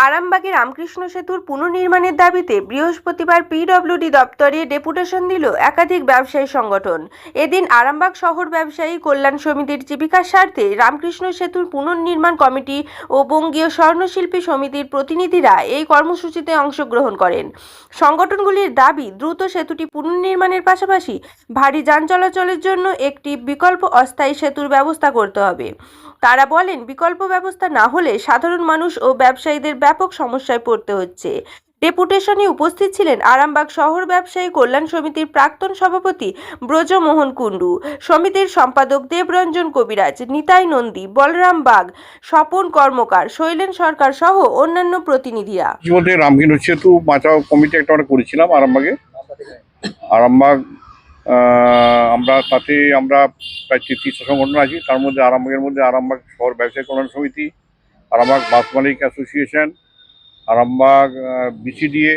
আরামবাগে রামকৃষ্ণ সেতুর পুনর্নির্মাণের দাবিতে বৃহস্পতিবার পিডব্লিউডি দপ্তরে ডেপুটেশন দিল একাধিক ব্যবসায়ী সংগঠন। এদিন আরামবাগ শহর ব্যবসায়ী কল্যাণ সমিতির জীবিকার স্বার্থে রামকৃষ্ণ সেতুর পুনর্নির্মাণ কমিটি ও বঙ্গীয় স্বর্ণশিল্পী সমিতির প্রতিনিধিরা এই কর্মসূচিতে অংশগ্রহণ করেন। সংগঠনগুলির দাবি, দ্রুত সেতুটি পুনর্নির্মাণের পাশাপাশি ভারী যান চলাচলের জন্য একটি বিকল্প অস্থায়ী সেতুর ব্যবস্থা করতে হবে। তারা বলেন, বিকল্প ব্যবস্থা না হলে সাধারণ মানুষ ও ব্যবসায়ীদের ব্যাপক সমস্যায় পড়তে হচ্ছে। ডেপুটেশনে উপস্থিত ছিলেন আরামবাগ শহর ব্যবসায়ী কল্যাণ সমিতির প্রাক্তন সভাপতি ব্রজমোহন কুণ্ডু, সমিতির সম্পাদক দেবরঞ্জন কবিরাজ, নিতাই নন্দী, বলরাম বাগ, স্বপন কর্মকার, শৈলেন সরকার সহ অন্যান্য প্রতিনিধিরা। রামকৃষ্ণ সেতু বাঁচাও কমিটি একটা আমরা করেছিলাম আরামবাগ। আমরা প্রায় 33টা সংগঠন আছি। তার মধ্যে আরামবাগ শহর ব্যবসায়ী কল্যাণ সমিতি, আরামবাগ বাস মালিক association, Arambagh BCDA,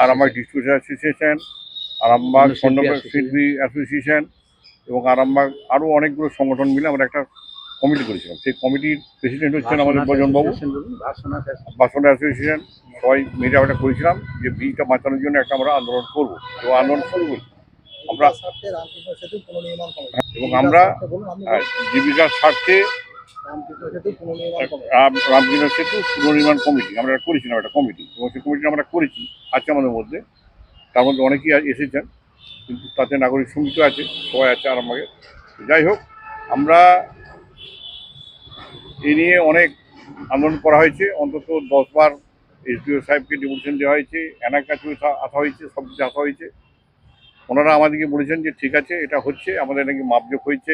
Arambagh distributor association, Arambagh শিল্পী অ্যাসোসিয়েশন এবং আরামবাগ আরও অনেকগুলো সংগঠন মিলে আমরা একটা কমিটি করেছিলাম। সেই কমিটির প্রেসিডেন্ট হচ্ছেন আমাদের বজনবাবু। বাসনা অ্যাসোসিয়েশন সবাই মিলে আমরা করেছিলাম যে ব্রিজটা বাঁচানোর জন্য একটা আমরা আন্দোলন করবো এবং আন্দোলন শুরু করি আমরা। এবং আমরা জীবিকার স্বার্থে রামকৃষ্ণ সেতু পুনর্নির্মাণ কমিটি আমরা করেছিলাম, একটা কমিটি, এবং সেই কমিটি আমরা করেছি আছে আমাদের মধ্যে। তার মধ্যে অনেকেই এসেছেন, কিন্তু তাতে নাগরিক সমিতি আছে, সবাই আছে আরামবাগে। যাই হোক, আমরা এই নিয়ে অনেক আন্দোলন করা হয়েছে। অন্তত 10 বার এসডিও সাহেবকে ডেপুটেশন দেওয়া হয়েছে, এনার কাছে আসা হয়েছে, সব কিছু আসা হয়েছে। ওনারা আমাদেরকে বলেছেন যে ঠিক আছে, এটা হচ্ছে, আমাদের নাকি মাপজোক হয়েছে,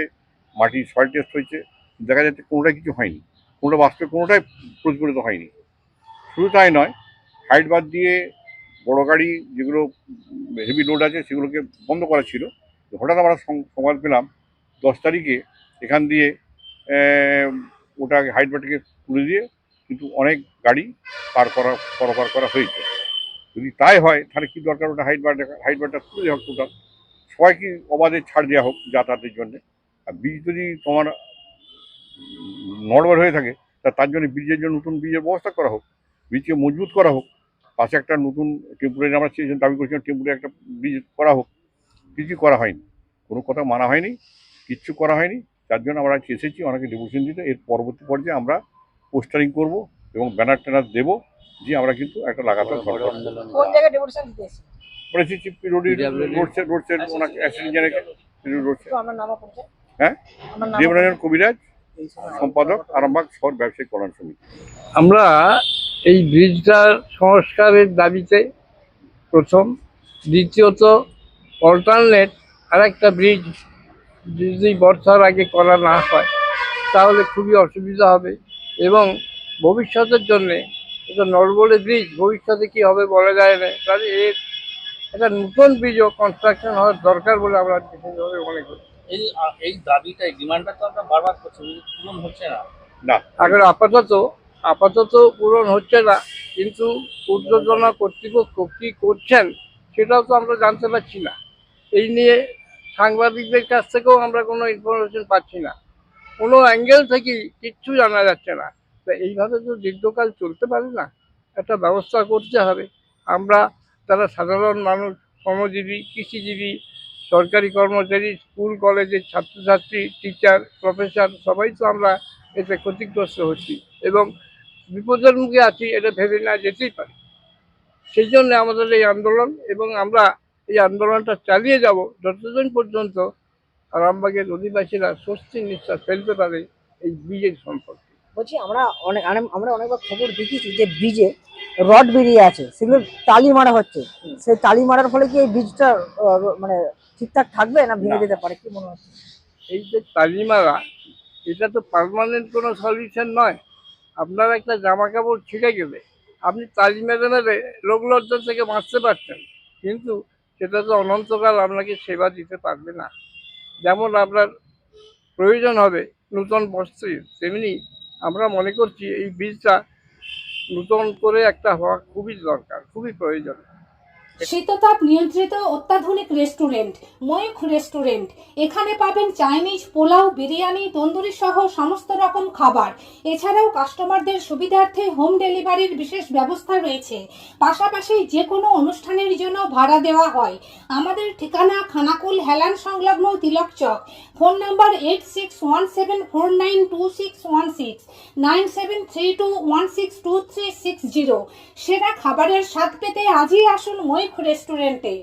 মাটির সয়েল টেস্ট হয়েছে, দেখা যাচ্ছে কোনোটাই কিছু হয়নি, কোনোটা বাস্তবে কোনোটাই প্রতিফলিত হয়নি। শুধু তাই নয়, হাইট বাদ দিয়ে বড় গাড়ি যেগুলো হেভি লোড আছে সেগুলোকে বন্ধ করা ছিল। হঠাৎ আমরা সংবাদ পেলাম 10 তারিখে এখান দিয়ে ওটা হাইট বারটাকে তুলে দিয়ে কিন্তু অনেক গাড়ি পার করা হয়েছে। যদি তাই হয় তাহলে কি দরকার, ওটা হাইট বারটা তুলে দেওয়া হোক, টোটাল সবাইকে অবাধে ছাড় দেওয়া হোক যাতায়াতের জন্য। আর ব্রিজ যদি তোমার নড়বড় হয়ে থাকে তার জন্য ব্রিজের জন্য নতুন ব্রিজের ব্যবস্থা করা হোক, ব্রিজকে মজবুত করা হোক, পাশে একটা নতুন টেম্পোরারি আমরা দাবি করেছিলাম টেম্পোরারি একটা ব্রিজ করা হোক। কিছু করা হয়নি, কোনো কথা মানা হয়নি, কিচ্ছু করা হয়নি। তার জন্য আমরা এসেছি অনেকে ডেপুটেশন দিতে। এর পরবর্তী পর্যায়ে আমরা পোস্টারিং করব এবং ব্যানার ট্যানার দেবো যে আমরা কিন্তু একটা লাগাতার হ্যাঁ, দেবরঞ্জন কবিরাজ, সম্পাদক আরামবাগ শহর ব্যবসায়ী কল্যাণ সমিতি। আমরা এই ব্রিজটার সংস্কারের দাবিতে প্রথম, দ্বিতীয়ত অল্টারনেট আর একটা ব্রিজ যদি বর্ষার আগে করা না হয় তাহলে খুবই অসুবিধা হবে, এবং ভবিষ্যতের জন্যে এটা নড়বড়ে ব্রিজ, ভবিষ্যতে কী হবে বলা যায় না। তাহলে এর একটা নতুন ব্রিজও কনস্ট্রাকশন হওয়ার দরকার বলে আমরা বিশেষভাবে মনে করি। এই দাবিটা, ডিমান্ডটা তো আমরা বারবার করছি, পূরণ হচ্ছে না। এখন আপাতত পূরণ হচ্ছে না, কিন্তু ঊর্ধ্বতন কর্তৃপক্ষ কী করছেন সেটাও তো আমরা জানতে পারছি না। এই নিয়ে সাংবাদিকদের কাছ থেকেও আমরা কোনো ইনফরমেশন পাচ্ছি না, কোনো অ্যাঙ্গেল থেকেই কিচ্ছু জানা যাচ্ছে না। তা এইভাবে তো দীর্ঘকাল চলতে পারে না, একটা ব্যবস্থা করতে হবে। আমরা তারা সাধারণ মানুষ, শ্রমজীবী, কৃষিজীবী, সরকারি কর্মচারী, স্কুল কলেজের ছাত্রছাত্রী, টিচার, প্রফেসর, সবাই তো আমরা এতে ক্ষতিগ্রস্ত হচ্ছি এবং বিপদের মুখে আছি, এটা ভেবে না যেতেই পারে। সেই জন্য আমাদের এই আন্দোলন, এবং আমরা এই আন্দোলনটা চালিয়ে যাব যতদিন পর্যন্ত আরামবাগের অধিবাসীরা স্বস্তির নিঃশ্বাস ফেলতে পারে এই ব্রিজের সম্পর্কে। বলছি, আমরা অনেকবার খবর দেখেছি যে ব্রিজে রড বেরিয়ে আছে, সেগুলো টালি মারা হচ্ছে। সেই টালি মারার ফলে কি এই ব্রিজটা মানে ঠিকঠাক থাকবে না ভেঙে যেতে পারে, কি মনে হচ্ছে? এই যে টালি মারা, এটা তো পার্মানেন্ট কোনো সলিউশন নয়। আপনার একটা জামা কাপড় ছিঁড়ে গেলে আপনি তালি মেরে রোগ লজ্জা থেকে বাঁচতে পারছেন, কিন্তু সেটা তো অনন্তকাল আপনাকে সেবা দিতে পারবে না। যেমন আপনার প্রয়োজন হবে নূতন বস্ত্রের, তেমনি আমরা মনে করছি এই বীজটা নূতন করে একটা হওয়া খুবই দরকার, খুবই প্রয়োজন। শীততাপ নিয়ন্ত্রিত অত্যাধুনিক রেস্টুরেন্ট ময়ূখ রেস্টুরেন্ট। এখানে পাবেন চাইনিজ, পোলাও, বিরিয়ানি, তন্দুরি সহ সমস্ত রকম খাবার। এছাড়াও কাস্টমারদের সুবিধার্থে হোম ডেলিভারির বিশেষ ব্যবস্থা রয়েছে। পাশাপাশি যে কোনো অনুষ্ঠানের জন্য ভাড়া দেওয়া হয়। আমাদের ঠিকানা খানাকুল হেলান সংলগ্ন তিলক চক। Phone number 8617492616 9732162360। সেরা খাবারের স্বাদ পেতে আজই আসুন ময়ূখ রেস্টুরেন্টে।